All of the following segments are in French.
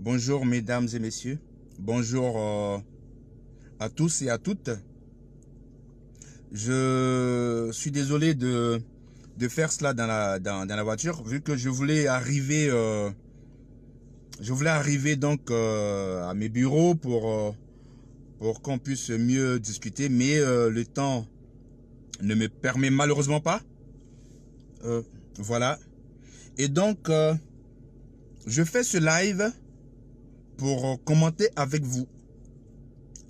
Bonjour mesdames et messieurs, bonjour à tous et à toutes. Je suis désolé de faire cela dans la voiture, vu que je voulais arriver donc à mes bureaux pour qu'on puisse mieux discuter, mais le temps ne me permet malheureusement pas. Voilà. Et donc, je fais ce live pour commenter avec vous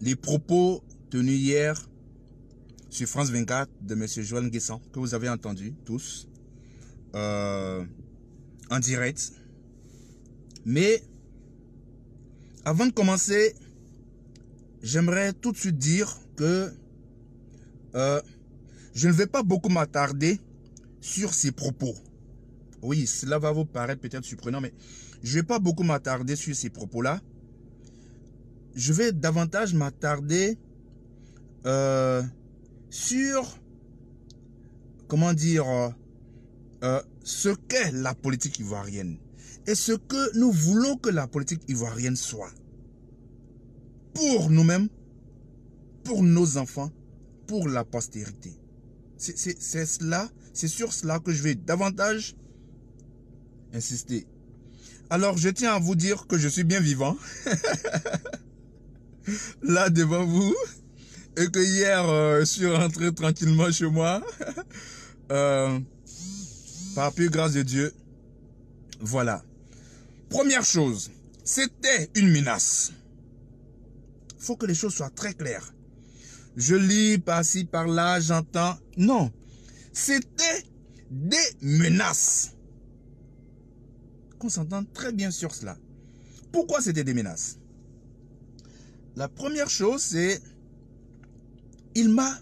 les propos tenus hier sur France 24 de M. Joël Nguessan, que vous avez entendu tous en direct. Mais avant de commencer, j'aimerais tout de suite dire que je ne vais pas beaucoup m'attarder sur ces propos. Oui, cela va vous paraître peut-être surprenant, mais je ne vais pas beaucoup m'attarder sur ces propos-là. Je vais davantage m'attarder sur, comment dire, ce qu'est la politique ivoirienne et ce que nous voulons que la politique ivoirienne soit. Pour nous-mêmes, pour nos enfants, pour la postérité. C'est sur cela que je vais davantage insister. Alors, je tiens à vous dire que je suis bien vivant, là devant vous, et que hier, je suis rentré tranquillement chez moi, par pure grâce de Dieu. Voilà. Première chose, c'était une menace. Il faut que les choses soient très claires. Je lis par-ci, par-là, j'entends. Non, c'était des menaces. Qu'on s'entende très bien sur cela. Pourquoi c'était des menaces? La première chose, c'est il m'a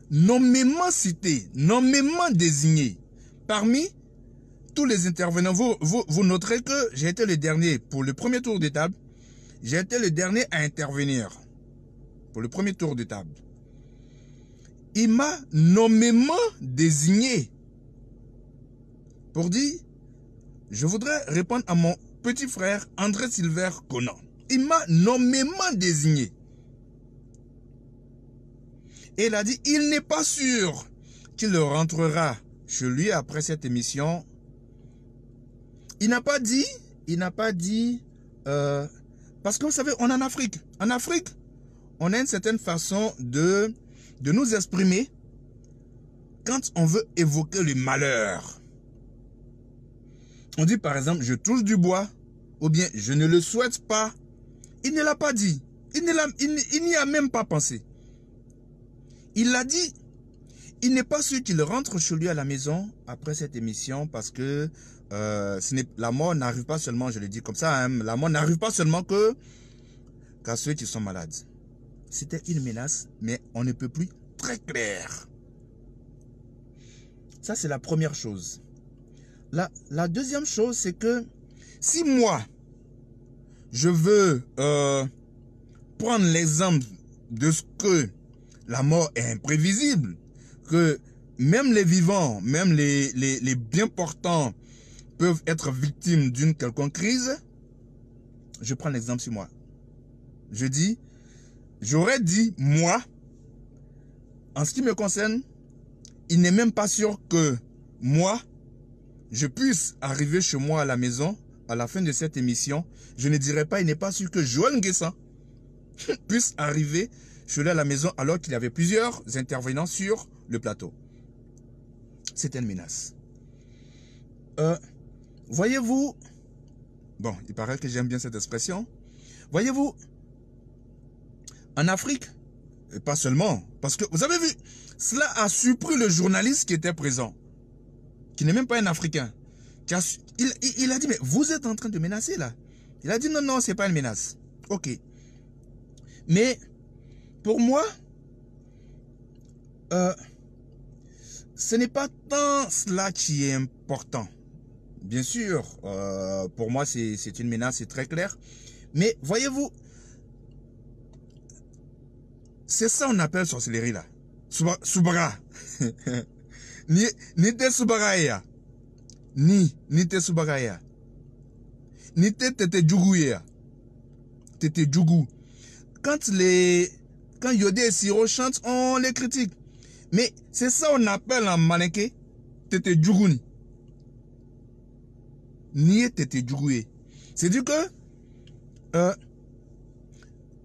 nommément cité, nommément désigné. Parmi tous les intervenants, vous noterez que j'ai été le dernier pour le premier tour de table. J'ai été le dernier à intervenir pour le premier tour de table. Il m'a nommément désigné pour dire, je voudrais répondre à mon petit frère André Silver Conan. Il m'a nommément désigné. Et il a dit, il n'est pas sûr qu'il rentrera chez lui après cette émission. Il n'a pas dit, parce que vous savez, on est en Afrique. En Afrique, on a une certaine façon de nous exprimer quand on veut évoquer le malheur. On dit par exemple, je touche du bois, ou bien je ne le souhaite pas. Il ne l'a pas dit. Il n'y a même pas pensé. Il l'a dit. Il n'est pas sûr qu'il rentre chez lui à la maison après cette émission parce que la mort n'arrive pas seulement, je le dis comme ça, hein, la mort n'arrive pas seulement qu'à ceux qui sont malades. C'était une menace, mais on ne peut plus très clair. Ça, c'est la première chose. La deuxième chose, c'est que si moi, je veux prendre l'exemple de ce que la mort est imprévisible, que même les vivants, même les bien portants peuvent être victimes d'une quelconque crise, je prends l'exemple sur moi. J'aurais dit, moi, en ce qui me concerne, il n'est même pas sûr que moi, je puisse arriver chez moi à la maison, à la fin de cette émission. Je ne dirais pas, il n'est pas sûr que Joël Nguessan puisse arriver chez lui à la maison alors qu'il y avait plusieurs intervenants sur le plateau. C'était une menace. Voyez-vous, bon, il paraît que j'aime bien cette expression. Voyez-vous, en Afrique, et pas seulement, parce que vous avez vu, cela a surpris le journaliste qui était présent, qui n'est même pas un Africain. Il a dit, mais vous êtes en train de menacer là. Il a dit, non, non, c'est pas une menace. Ok. Mais, pour moi, ce n'est pas tant cela qui est important. Bien sûr, pour moi, c'est une menace, c'est très clair. Mais, voyez-vous, c'est ça qu'on appelle sorcellerie là. Soubara. Ni te Soubaraya. Ni te Soubaraya. Ni Tete Djougou. Tete Djougou. Quand Yodé et Siro chantent, on les critique. Mais c'est ça on appelle en mannequin Tete Djougou. Ni Tete Djougou. C'est-à-dire que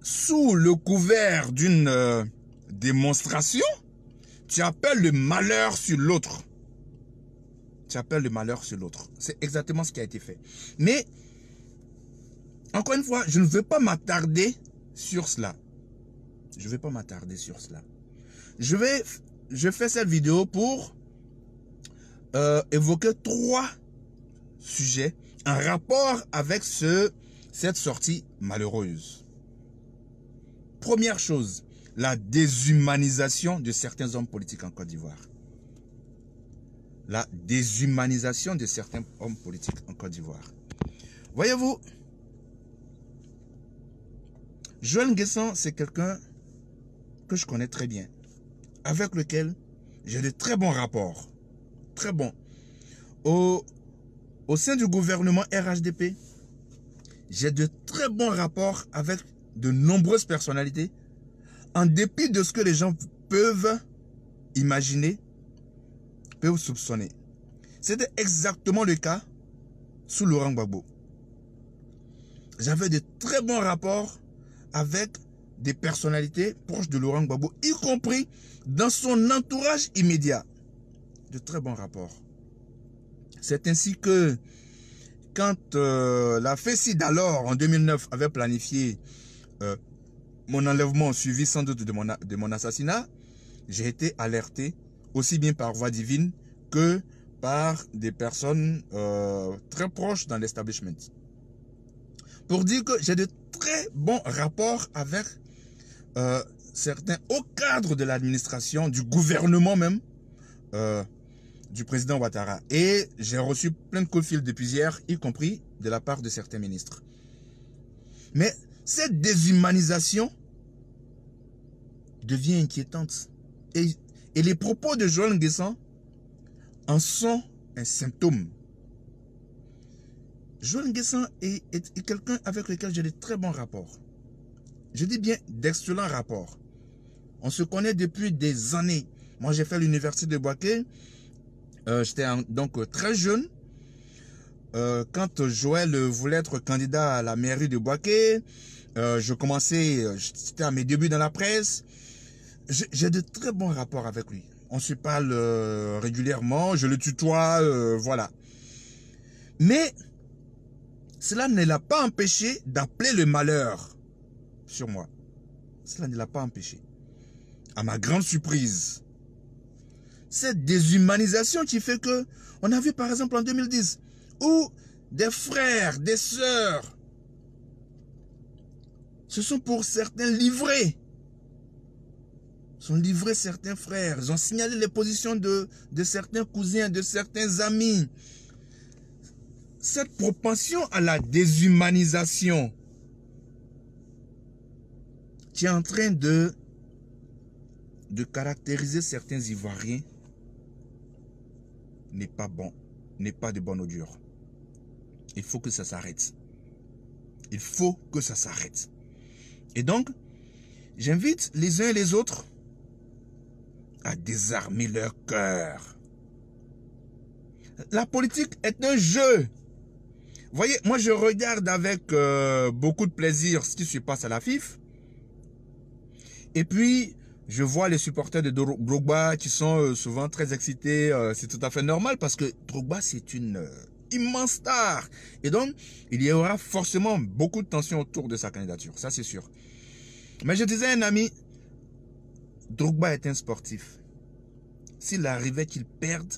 sous le couvert d'une démonstration, tu appelles le malheur sur l'autre. Tu appelles le malheur sur l'autre. C'est exactement ce qui a été fait. Mais, encore une fois, je ne veux pas m'attarder sur cela. Je ne vais pas m'attarder sur cela. Je fais cette vidéo pour évoquer 3 sujets en rapport avec cette sortie malheureuse. Première chose, la déshumanisation de certains hommes politiques en Côte d'Ivoire. La déshumanisation de certains hommes politiques en Côte d'Ivoire. Voyez-vous, Joël Nguessan, c'est quelqu'un que je connais très bien, avec lequel j'ai de très bons rapports. Très bons. Au sein du gouvernement RHDP, j'ai de très bons rapports avec de nombreuses personnalités, en dépit de ce que les gens peuvent imaginer, peuvent soupçonner. C'était exactement le cas sous Laurent Gbagbo. J'avais de très bons rapports avec des personnalités proches de Laurent Gbagbo, y compris dans son entourage immédiat. De très bons rapports. C'est ainsi que quand la FECI d'alors, en 2009, avait planifié mon enlèvement, suivi sans doute de mon assassinat, j'ai été alerté aussi bien par voie divine que par des personnes très proches dans l'establishment. Pour dire que j'ai de très bons rapports avec certains hauts cadres de l'administration, du gouvernement même, du président Ouattara. Et j'ai reçu plein de coups de fil depuis hier, y compris de la part de certains ministres. Mais cette déshumanisation devient inquiétante. Et les propos de Joël Nguessan en sont un symptôme. Joël Nguessan est quelqu'un avec lequel j'ai de très bons rapports. Je dis bien d'excellents rapports. On se connaît depuis des années. Moi, j'ai fait l'université de Bouaké. J'étais donc très jeune. Quand Joël voulait être candidat à la mairie de Bouaké, j'étais à mes débuts dans la presse. J'ai de très bons rapports avec lui. On se parle régulièrement, je le tutoie, voilà. Mais cela ne l'a pas empêché d'appeler le malheur sur moi. Cela ne l'a pas empêché. À ma grande surprise. Cette déshumanisation qui fait que, on a vu par exemple en 2010, où des frères, des sœurs, se sont pour certains livrés. Sont livrés certains frères. Ils ont signalé les positions de certains cousins, de certains amis. Cette propension à la déshumanisation qui est en train de caractériser certains Ivoiriens n'est pas bon, n'est pas de bonne augure. Il faut que ça s'arrête. Il faut que ça s'arrête. Et donc, j'invite les uns et les autres à désarmer leur cœur. La politique est un jeu. Vous voyez, moi je regarde avec beaucoup de plaisir ce qui se passe à la FIF. Et puis, je vois les supporters de Drogba qui sont souvent très excités. C'est tout à fait normal parce que Drogba, c'est une immense star. Et donc, il y aura forcément beaucoup de tensions autour de sa candidature. Ça, c'est sûr. Mais je disais à un ami, Drogba est un sportif. S'il arrivait qu'il perde,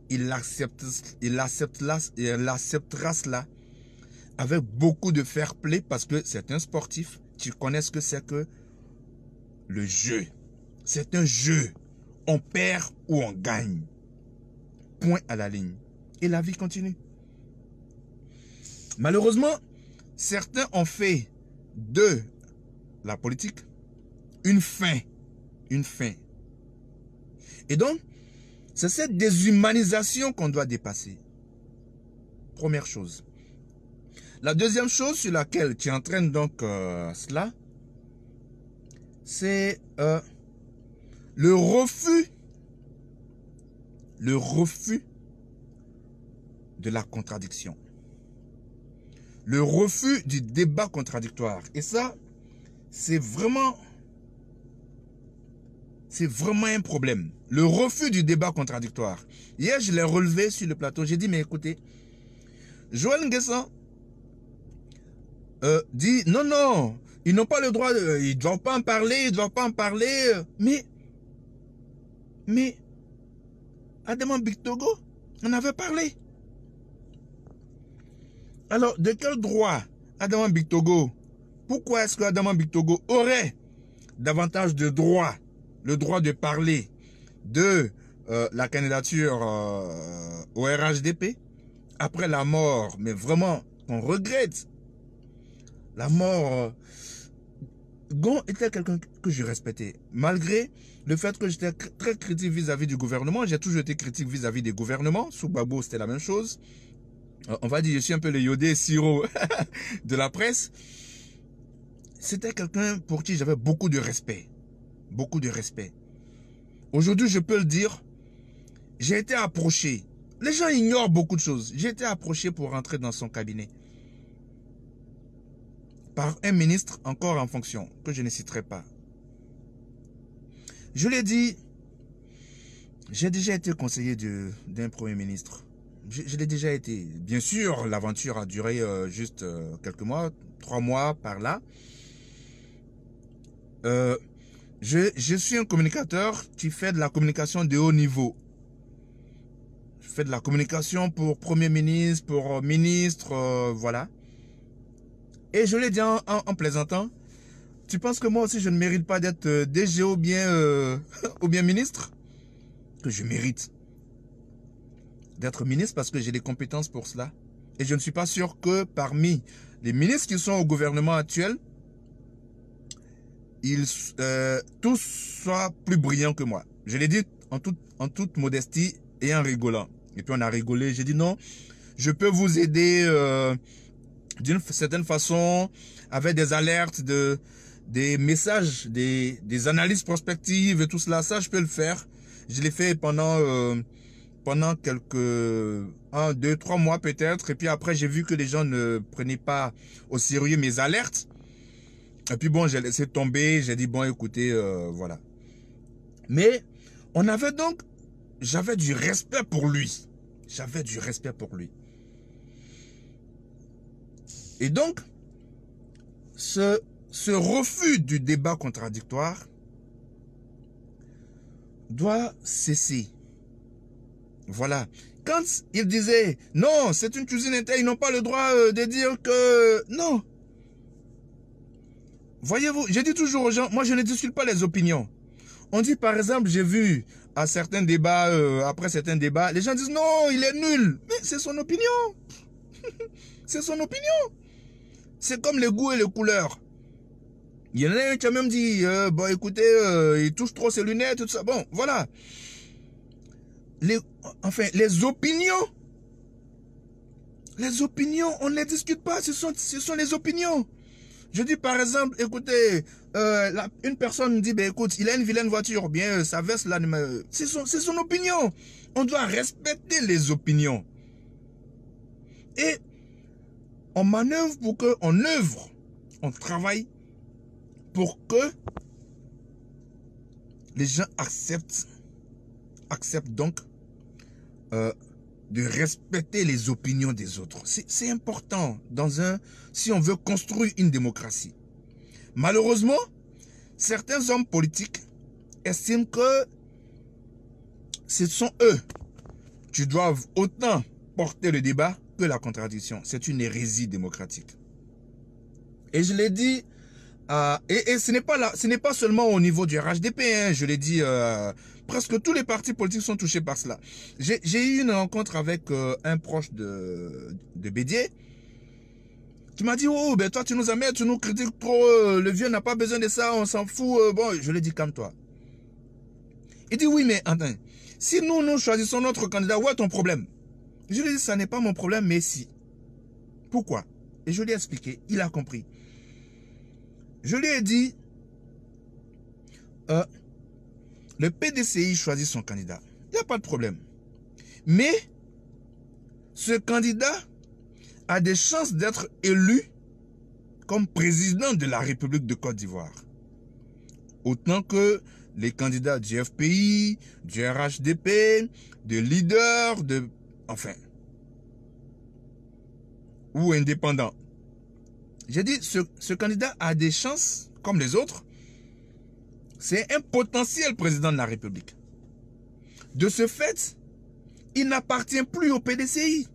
il acceptera cela avec beaucoup de fair play parce que c'est un sportif qui connaît ce que c'est que le jeu. C'est un jeu. On perd ou on gagne. Point à la ligne. Et la vie continue. Malheureusement, certains ont fait de la politique une fin. Une fin. Et donc, c'est cette déshumanisation qu'on doit dépasser. Première chose. La deuxième chose sur laquelle tu entraînes donc cela, c'est le refus de la contradiction. Le refus du débat contradictoire. Et ça, c'est vraiment un problème. Le refus du débat contradictoire. Hier, je l'ai relevé sur le plateau. J'ai dit, mais écoutez, Joël Nguessan dit, non, non, ils n'ont pas le droit, ils ne doivent pas en parler, ils ne doivent pas en parler. Mais, Adama Bictogo en avait parlé. Alors, de quel droit Adama Bictogo, pourquoi est-ce que Adama Bictogo aurait davantage de droits, le droit de parler de la candidature au RHDP après la mort, mais vraiment, on regrette la mort. Gon était quelqu'un que je respectais, malgré le fait que j'étais très critique vis-à-vis du gouvernement. J'ai toujours été critique vis-à-vis des gouvernements. Sous Gbagbo, c'était la même chose. On va dire, je suis un peu le Yodé Siro de la presse. C'était quelqu'un pour qui j'avais beaucoup de respect. Beaucoup de respect. Aujourd'hui, je peux le dire, j'ai été approché. Les gens ignorent beaucoup de choses. J'ai été approché pour rentrer dans son cabinet par un ministre encore en fonction, que je ne citerai pas. Je l'ai dit, j'ai déjà été conseiller d'un premier ministre. Je l'ai déjà été. Bien sûr, l'aventure a duré juste quelques mois, 3 mois par là. Je suis un communicateur qui fait de la communication de haut niveau. Je fais de la communication pour premier ministre, pour ministre, voilà. Et je l'ai dit en plaisantant, tu penses que moi aussi je ne mérite pas d'être DG ou bien ministre? Que je mérite d'être ministre parce que j'ai les compétences pour cela. Et je ne suis pas sûr que parmi les ministres qui sont au gouvernement actuel, tous soient plus brillants que moi. Je l'ai dit en toute modestie et en rigolant. Et puis on a rigolé, j'ai dit non, je peux vous aider d'une certaine façon, avec des alertes, des messages, des analyses prospectives et tout cela. Ça, je peux le faire. Je l'ai fait pendant quelques 1, 2, 3 mois peut-être. Et puis après, j'ai vu que les gens ne prenaient pas au sérieux mes alertes. Et puis bon, j'ai laissé tomber. J'ai dit, bon, écoutez, voilà. Mais on avait donc, j'avais du respect pour lui. J'avais du respect pour lui. Et donc, ce refus du débat contradictoire doit cesser. Voilà. Quand il disait, non, c'est une cuisine interne, ils n'ont pas le droit de dire que... Non. Voyez-vous, je dis toujours aux gens, moi je ne discute pas les opinions. On dit par exemple, j'ai vu à certains débats, après certains débats, les gens disent, non, il est nul. Mais c'est son opinion. C'est son opinion. C'est comme les goûts et les couleurs. Il y en a un qui a même dit, bon écoutez, il touche trop ses lunettes, tout ça. Bon, voilà. Les opinions, on ne les discute pas, ce sont les opinions. Je dis par exemple, écoutez, une personne dit, ben écoute, il a une vilaine voiture, bien sa veste là, c'est son opinion. On doit respecter les opinions. Et on manœuvre pour que, on œuvre, on travaille pour que les gens acceptent donc de respecter les opinions des autres. C'est important si on veut construire une démocratie. Malheureusement, certains hommes politiques estiment que ce sont eux qui doivent autant porter le débat que la contradiction. C'est une hérésie démocratique. Et je l'ai dit, et ce n'est pas seulement au niveau du RHDP, hein, je l'ai dit, presque tous les partis politiques sont touchés par cela. J'ai eu une rencontre avec un proche de Bédier, qui m'a dit, oh, ben toi tu nous amènes, tu nous critiques trop, le vieux n'a pas besoin de ça, on s'en fout. Bon, je lui ai dit, calme-toi. Il dit, oui, mais attends, si nous choisissons notre candidat, où est ton problème? Je lui ai dit, ça n'est pas mon problème, mais si. Pourquoi? Et je lui ai expliqué, il a compris. Je lui ai dit, le PDCI choisit son candidat. Il n'y a pas de problème. Mais ce candidat a des chances d'être élu comme président de la République de Côte d'Ivoire. Autant que les candidats du FPI, du RHDP, de leader, enfin, ou indépendant. J'ai dit, ce candidat a des chances, comme les autres. C'est un potentiel président de la République. De ce fait, il n'appartient plus au PDCI.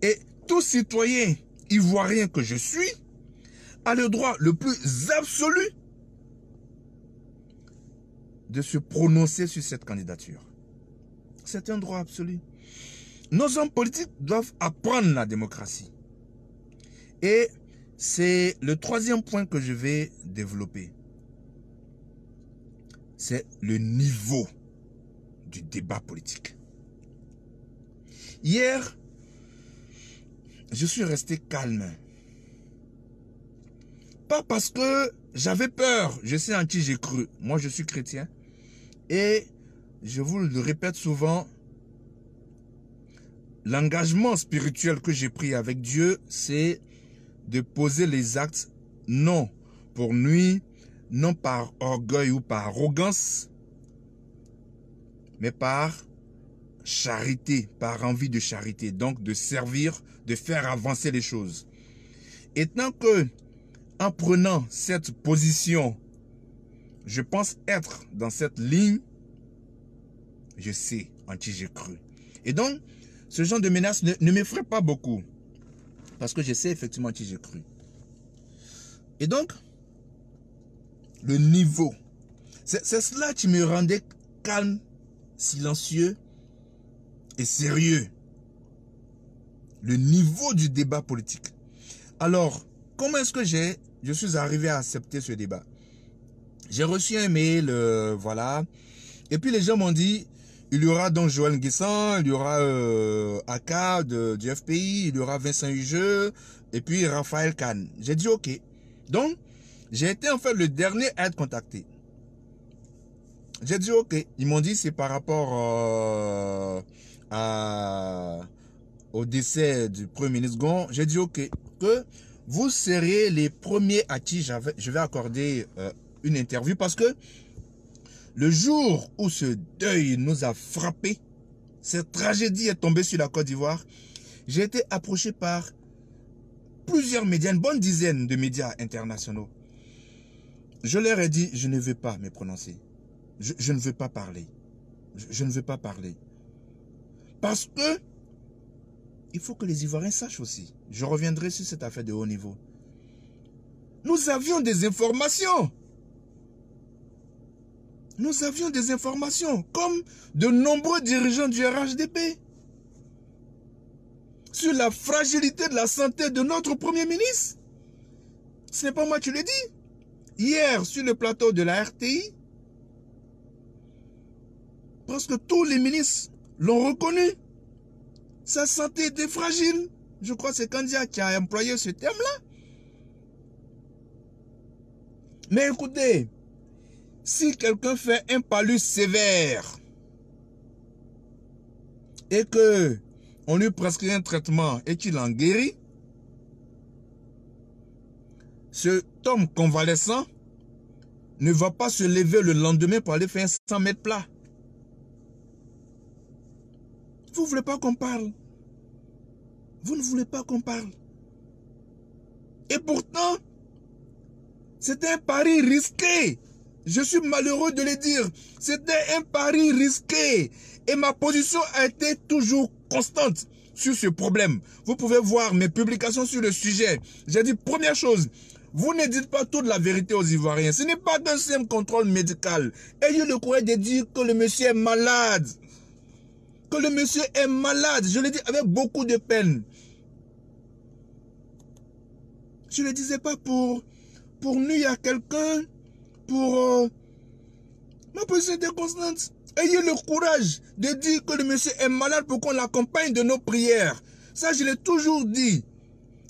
Et tout citoyen ivoirien que je suis a le droit le plus absolu de se prononcer sur cette candidature. C'est un droit absolu. Nos hommes politiques doivent apprendre la démocratie. Et c'est le troisième point que je vais développer. C'est le niveau du débat politique. Hier, je suis resté calme. Pas parce que j'avais peur. Je sais en qui j'ai cru. Moi, je suis chrétien. Et je vous le répète souvent, l'engagement spirituel que j'ai pris avec Dieu, c'est de poser les actes, non pour nuire, non par orgueil ou par arrogance, mais par charité, par envie de charité, donc de servir, de faire avancer les choses. Et tant que, en prenant cette position, je pense être dans cette ligne, je sais en qui j'ai cru. Et donc, ce genre de menace ne m'effraie pas beaucoup. Parce que je sais effectivement en qui j'ai cru. Et donc, le niveau. C'est cela qui me rendait calme, silencieux et sérieux. Le niveau du débat politique. Alors, comment est-ce que je suis arrivé à accepter ce débat? J'ai reçu un mail, voilà. Et puis les gens m'ont dit, il y aura donc Joël Nguessan, il y aura Aka du FPI, il y aura Vincent Hugeux, et puis Raphaël Kahn. J'ai dit ok. Donc, j'ai été en fait le dernier à être contacté. J'ai dit ok. Ils m'ont dit c'est par rapport au décès du Premier ministre Gon. J'ai dit ok. Que vous serez les premiers à qui je vais accorder une interview parce que le jour où ce deuil nous a frappés, cette tragédie est tombée sur la Côte d'Ivoire, j'ai été approché par plusieurs médias, une bonne dizaine de médias internationaux. Je leur ai dit, je ne veux pas me prononcer. Je ne veux pas parler. Je ne veux pas parler. Parce que, il faut que les Ivoiriens sachent aussi. Je reviendrai sur cette affaire de haut niveau. Nous avions des informations. Nous avions des informations, comme de nombreux dirigeants du RHDP, sur la fragilité de la santé de notre Premier ministre. Ce n'est pas moi qui le dis. Hier, sur le plateau de la RTI, presque tous les ministres l'ont reconnu. Sa santé était fragile. Je crois que c'est Kandia qui a employé ce terme-là. Mais écoutez, si quelqu'un fait un palud sévère et que on lui prescrit un traitement et qu'il en guérit, cet homme convalescent ne va pas se lever le lendemain pour aller faire 100 mètres plats. Vous ne voulez pas qu'on parle. Vous ne voulez pas qu'on parle. Et pourtant, c'était un pari risqué. Je suis malheureux de le dire. C'était un pari risqué. Et ma position a été toujours constante sur ce problème. Vous pouvez voir mes publications sur le sujet. J'ai dit, première chose, vous ne dites pas toute la vérité aux Ivoiriens. Ce n'est pas qu'un simple contrôle médical. Ayez le courage de dire que le monsieur est malade. Que le monsieur est malade. Je le dis avec beaucoup de peine. Je ne le disais pas pour nuire à quelqu'un, pour... Ma position était constante. Ayez le courage de dire que le monsieur est malade pour qu'on l'accompagne de nos prières. Ça, je l'ai toujours dit.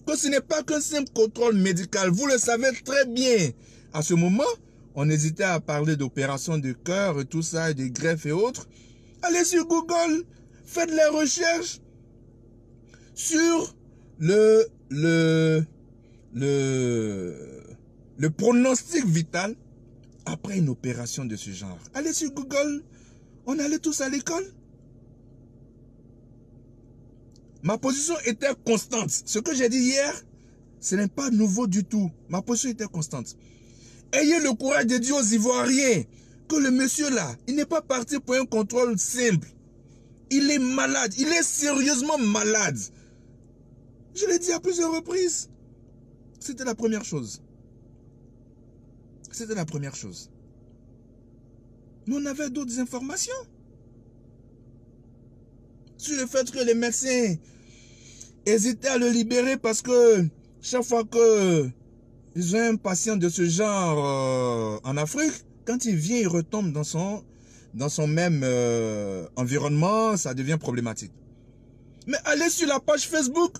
Que ce n'est pas qu'un simple contrôle médical. Vous le savez très bien. À ce moment, on hésitait à parler d'opération de cœur et tout ça, et de greffe et autres. Allez sur Google, faites les recherches sur le pronostic vital après une opération de ce genre. Allez sur Google, on allait tous à l'école. Ma position était constante. Ce que j'ai dit hier, ce n'est pas nouveau du tout. Ma position était constante. Ayez le courage de dire aux Ivoiriens que le monsieur là, il n'est pas parti pour un contrôle simple. Il est malade. Il est sérieusement malade. Je l'ai dit à plusieurs reprises. C'était la première chose. C'était la première chose. Mais on avait d'autres informations. Sur le fait que les médecins hésitaient à le libérer parce que chaque fois que ils ont un patient de ce genre en Afrique, quand il vient, il retombe dans son même environnement, ça devient problématique. Mais allez sur la page Facebook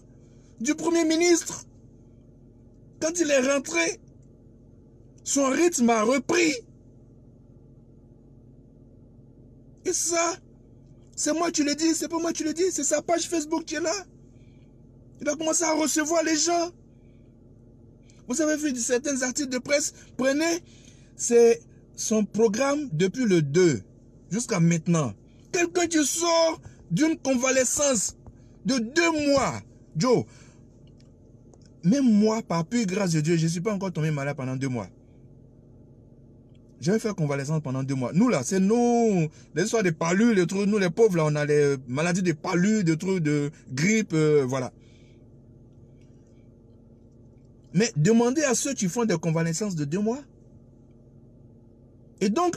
du Premier ministre. Quand il est rentré, son rythme a repris. Et ça, c'est moi qui le dis, c'est pas moi qui le dis, c'est sa page Facebook qui est là. Il a commencé à recevoir les gens. Vous avez vu certains articles de presse, prenez, c'est son programme depuis le 2 jusqu'à maintenant. Quelqu'un qui sort d'une convalescence de 2 mois. Joe, même moi, par pure grâce de Dieu, je ne suis pas encore tombé malade pendant 2 mois. J'ai fait convalescence pendant 2 mois. Nous là, c'est nous, les histoires de palus, les trucs, nous les pauvres là, on a les maladies de palus, des trucs de grippe, voilà. Mais demandez à ceux qui font des convalescences de 2 mois. Et donc,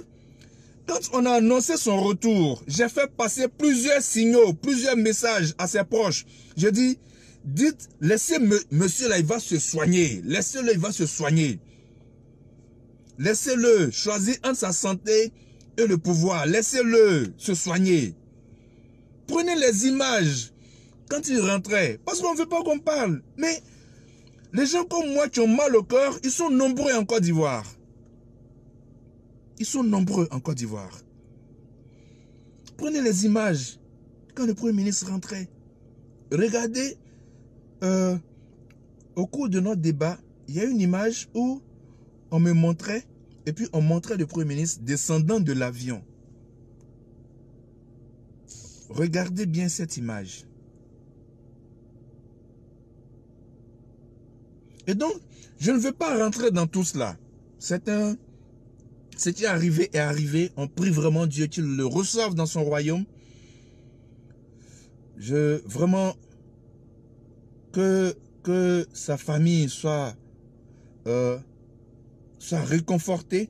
quand on a annoncé son retour, j'ai fait passer plusieurs signaux, plusieurs messages à ses proches. J'ai dit, dites, laissez monsieur là, il va se soigner. Laissez-le, il va se soigner. Laissez-le choisir entre sa santé et le pouvoir. Laissez-le se soigner. Prenez les images quand il rentrait. Parce qu'on ne veut pas qu'on parle. Mais les gens comme moi qui ont mal au cœur, ils sont nombreux en Côte d'Ivoire. Ils sont nombreux en Côte d'Ivoire. Prenez les images quand le Premier ministre rentrait. Regardez, au cours de notre débat, il y a une image où on me montrait, et puis on montrait le Premier ministre descendant de l'avion. Regardez bien cette image. Et donc, je ne veux pas rentrer dans tout cela. Ce qui est arrivé est arrivé. On prie vraiment Dieu qu'il le reçoive dans son royaume. Vraiment, que sa famille soit réconfortée.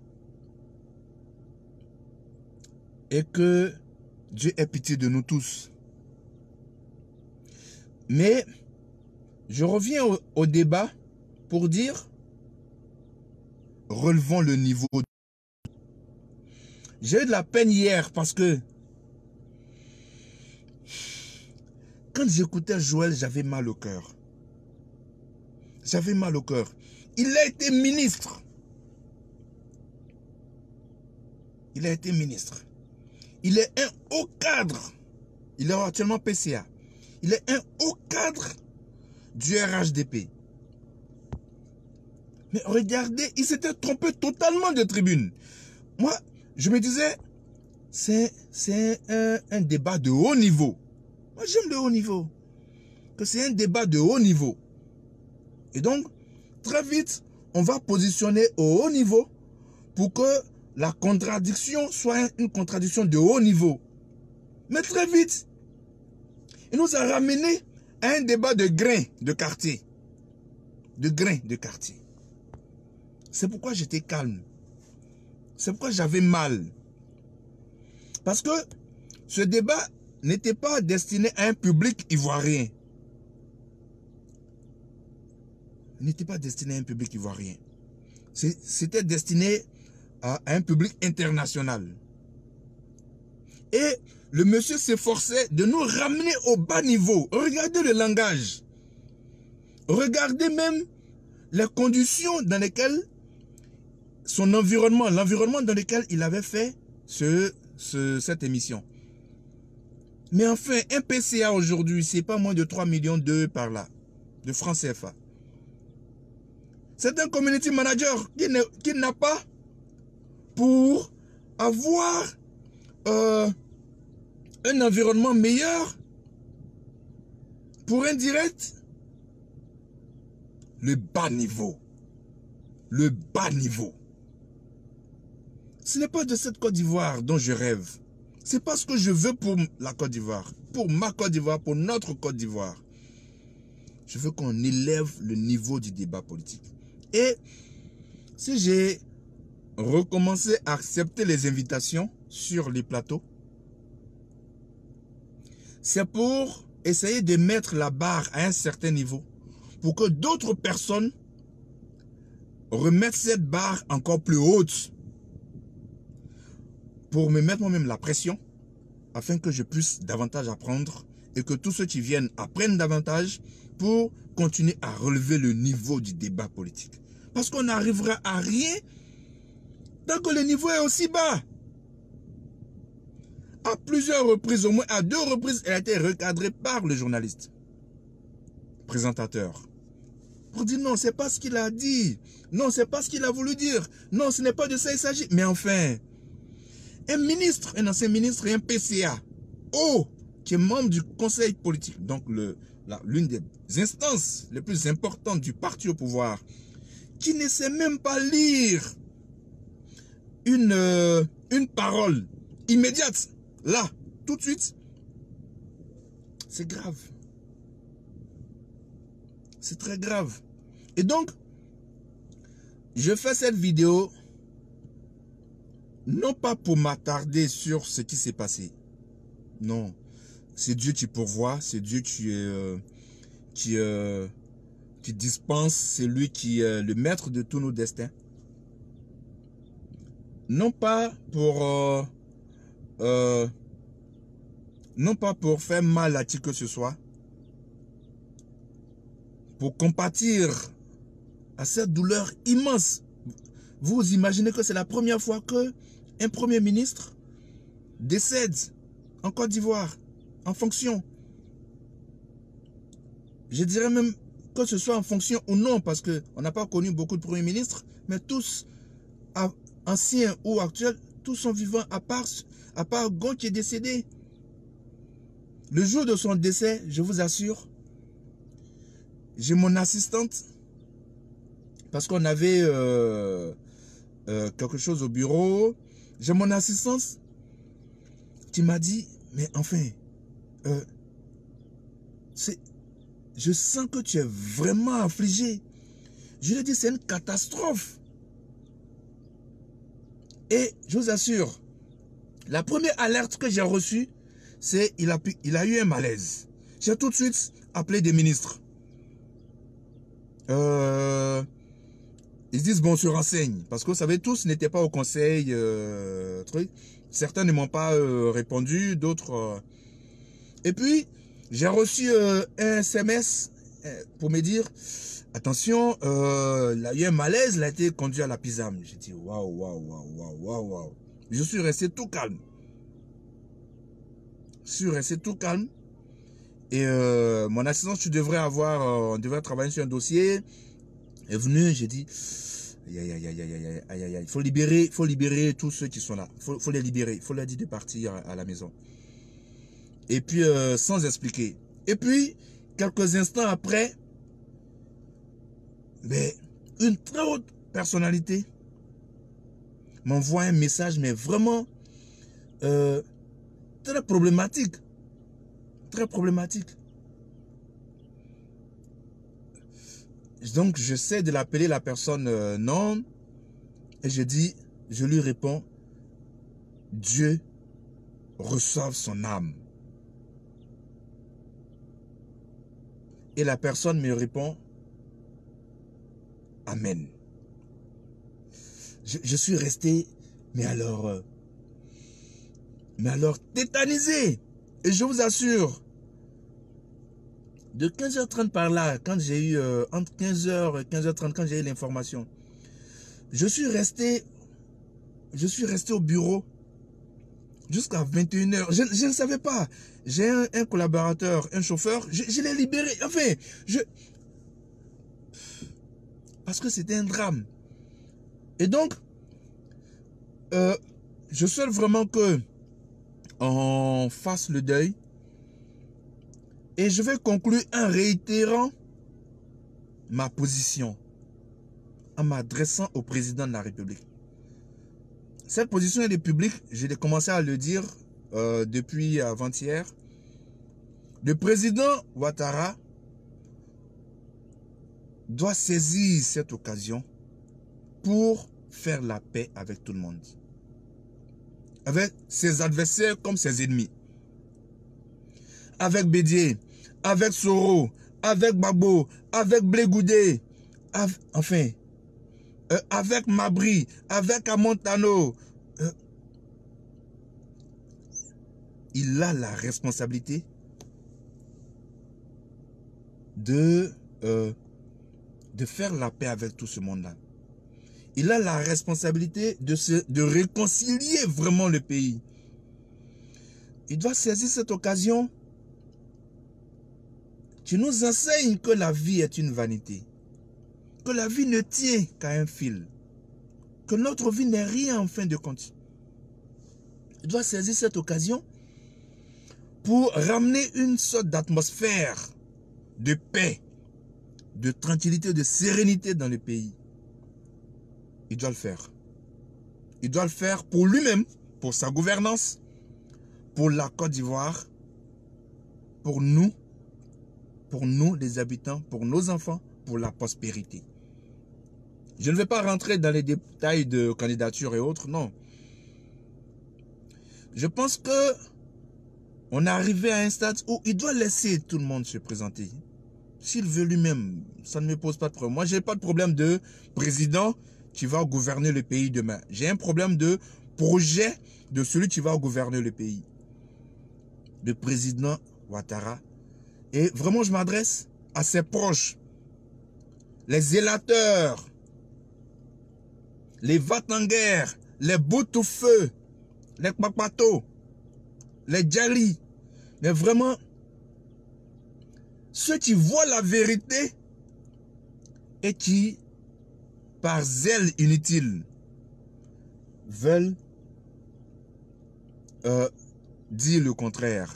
Et que Dieu ait pitié de nous tous. Mais, je reviens au débat pour dire, relevons le niveau. J'ai eu de la peine hier parce que quand j'écoutais Joël, j'avais mal au cœur. J'avais mal au cœur. Il a été ministre. Il a été ministre. Il est un haut cadre. Il est actuellement PCA. Il est un haut cadre du RHDP. Mais regardez, il s'était trompé totalement de tribune. Moi, je me disais, c'est un débat de haut niveau. Moi, j'aime le haut niveau. Que c'est un débat de haut niveau. Et donc, très vite, on va positionner au haut niveau pour que la contradiction soit une contradiction de haut niveau. Mais très vite, il nous a ramené à un débat de grains de quartier. De grains de quartier. C'est pourquoi j'étais calme. C'est pourquoi j'avais mal. Parce que ce débat n'était pas destiné à un public ivoirien. Il n'était pas destiné à un public ivoirien. C'était destiné à un public international. Et le monsieur s'efforçait de nous ramener au bas niveau. Regardez le langage. Regardez même les conditions dans lesquelles son environnement, l'environnement dans lequel il avait fait cette émission. Mais enfin, un PCA aujourd'hui, c'est pas moins de 3 millions par là, de francs CFA. C'est un community manager qui n'a pas pour avoir un environnement meilleur pour un direct. Le bas niveau. Le bas niveau. Ce n'est pas de cette Côte d'Ivoire dont je rêve. C'est pas ce que je veux pour la Côte d'Ivoire. Pour ma Côte d'Ivoire, pour notre Côte d'Ivoire. Je veux qu'on élève le niveau du débat politique. Et si j'ai recommencé à accepter les invitations sur les plateaux, c'est pour essayer de mettre la barre à un certain niveau pour que d'autres personnes remettent cette barre encore plus haute pour me mettre moi-même la pression afin que je puisse davantage apprendre et que tous ceux qui viennent apprennent davantage pour continuer à relever le niveau du débat politique. Parce qu'on n'arrivera à rien tant que le niveau est aussi bas. À plusieurs reprises, au moins à 2 reprises, elle a été recadrée par le journaliste, présentateur, pour dire non, c'est pas ce qu'il a dit. Non, c'est pas ce qu'il a voulu dire. Non, ce n'est pas de ça il s'agit. Mais enfin, un ministre, un ancien ministre et un PCA, qui est membre du conseil politique, donc l'une des instances les plus importantes du parti au pouvoir, qui ne sait même pas lire une parole immédiate, là, tout de suite, c'est grave. C'est très grave. Et donc, je fais cette vidéo non pas pour m'attarder sur ce qui s'est passé. Non. C'est Dieu qui pourvoit, c'est Dieu qui dispense, c'est lui qui est le maître de tous nos destins. Non pas pour faire mal à qui que ce soit, pour compatir à cette douleur immense. Vous imaginez que c'est la première fois que un premier ministre décède en Côte d'Ivoire, en fonction. Je dirais même que ce soit en fonction ou non, parce qu'on n'a pas connu beaucoup de premiers ministres, mais tous, anciens ou actuels, tous sont vivants, à part Gon qui est décédé. Le jour de son décès, je vous assure, j'ai mon assistante, parce qu'on avait quelque chose au bureau, j'ai mon assistante qui m'a dit, mais enfin, je sens que tu es vraiment affligé. Je lui ai dit, c'est une catastrophe. Et je vous assure, la première alerte que j'ai reçue, c'est il a eu un malaise. J'ai tout de suite appelé des ministres. Ils disent, bon, on se renseigne. Parce que vous savez, tous n'étaient pas au conseil. Certains ne m'ont pas répondu, d'autres... Et puis, j'ai reçu un SMS pour me dire, attention, il a eu un malaise, il a été conduit à la PISAM. J'ai dit, waouh. Je suis resté tout calme. Et mon assistant, on devrait travailler sur un dossier, est venu, j'ai dit, il faut libérer tous ceux qui sont là. Faut les libérer, il faut leur dire de partir à la maison. Et puis, sans expliquer. Et puis, quelques instants après, mais une très haute personnalité m'envoie un message, mais vraiment très problématique. Très problématique. Donc, j'essaie de l'appeler la personne non. Et je lui réponds, Dieu reçoive son âme. Et la personne me répond, Amen. Je suis resté, mais alors, Mais alors tétanisé. Et je vous assure, de 15h30 par là, quand j'ai eu, entre 15h et 15h30, quand j'ai eu l'information, je suis resté au bureau jusqu'à 21h. Je ne savais pas. J'ai un collaborateur, un chauffeur, je l'ai libéré. Enfin, parce que c'était un drame. Et donc, je souhaite vraiment que on fasse le deuil. Et je vais conclure en réitérant ma position, en m'adressant au président de la République. Cette position elle est publique, j'ai commencé à le dire depuis avant-hier. Le président Ouattara doit saisir cette occasion pour faire la paix avec tout le monde. Avec ses adversaires comme ses ennemis. Avec Bédié, avec Soro, avec Gbagbo, avec Blé Goudé, enfin, avec Mabri, avec Amontano. Il a la responsabilité de faire la paix avec tout ce monde-là. Il a la responsabilité de réconcilier vraiment le pays. Il doit saisir cette occasion qui nous enseigne que la vie est une vanité. Que la vie ne tient qu'à un fil. Que notre vie n'est rien en fin de compte. Il doit saisir cette occasion pour ramener une sorte d'atmosphère de paix, de tranquillité, de sérénité dans le pays. Il doit le faire. Il doit le faire pour lui-même, pour sa gouvernance, pour la Côte d'Ivoire, pour nous les habitants, pour nos enfants, pour la prospérité. Je ne vais pas rentrer dans les détails de candidature et autres, non. Je pense que on est arrivé à un stade où il doit laisser tout le monde se présenter. S'il veut lui-même, ça ne me pose pas de problème. Moi, je n'ai pas de problème de président qui va gouverner le pays demain. J'ai un problème de projet de celui qui va gouverner le pays. Le président Ouattara. Et vraiment, je m'adresse à ses proches, les zélateurs, les va-t-en-guerre, les boutous-feu, les kpakpatos, les djali. Mais vraiment, ceux qui voient la vérité et qui, par zèle inutile, veulent dire le contraire.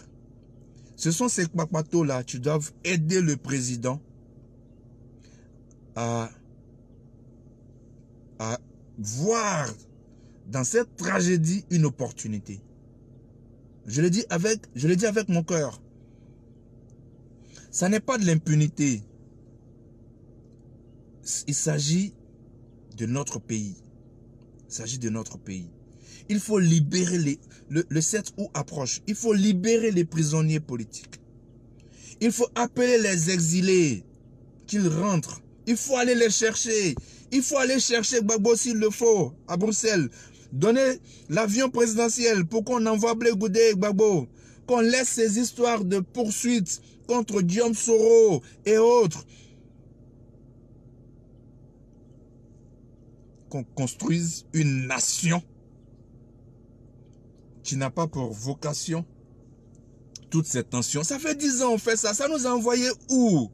Ce sont ces kpakpatos-là qui doivent aider le président à voir dans cette tragédie une opportunité. Je le dis avec mon cœur. Ça n'est pas de l'impunité. Il s'agit de notre pays. Il s'agit de notre pays. Il faut libérer le 7 août approche. Il faut libérer les prisonniers politiques. Il faut appeler les exilés qu'ils rentrent. Il faut aller les chercher. Il faut aller chercher Gbagbo s'il le faut à Bruxelles. Donner l'avion présidentiel pour qu'on envoie Blé Goudé et Gbagbo. Qu'on laisse ces histoires de poursuites contre Guillaume Soro et autres. Qu'on construise une nation qui n'a pas pour vocation toutes ces tensions. Ça fait 10 ans on fait ça. Ça nous a envoyé où?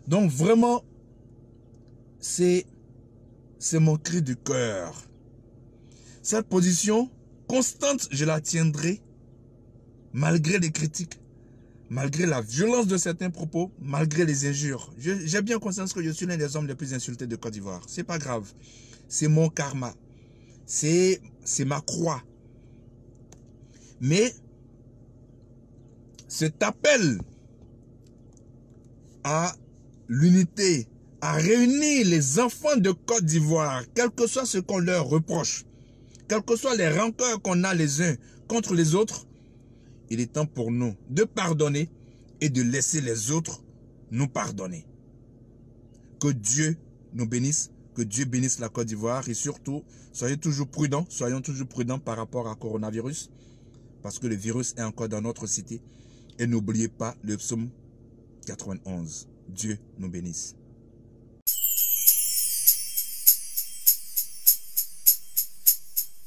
Donc vraiment, c'est mon cri du cœur. Cette position constante, je la tiendrai malgré les critiques, malgré la violence de certains propos, malgré les injures. J'ai bien conscience que je suis l'un des hommes les plus insultés de Côte d'Ivoire. C'est pas grave. C'est mon karma. C'est ma croix. Mais cet appel à l'unité, à réunir les enfants de Côte d'Ivoire, quel que soit ce qu'on leur reproche, quelles que soient les rancœurs qu'on a les uns contre les autres, il est temps pour nous de pardonner et de laisser les autres nous pardonner. Que Dieu nous bénisse. Que Dieu bénisse la Côte d'Ivoire et surtout, soyons toujours prudents par rapport à coronavirus parce que le virus est encore dans notre cité. Et n'oubliez pas le psaume 91. Dieu nous bénisse.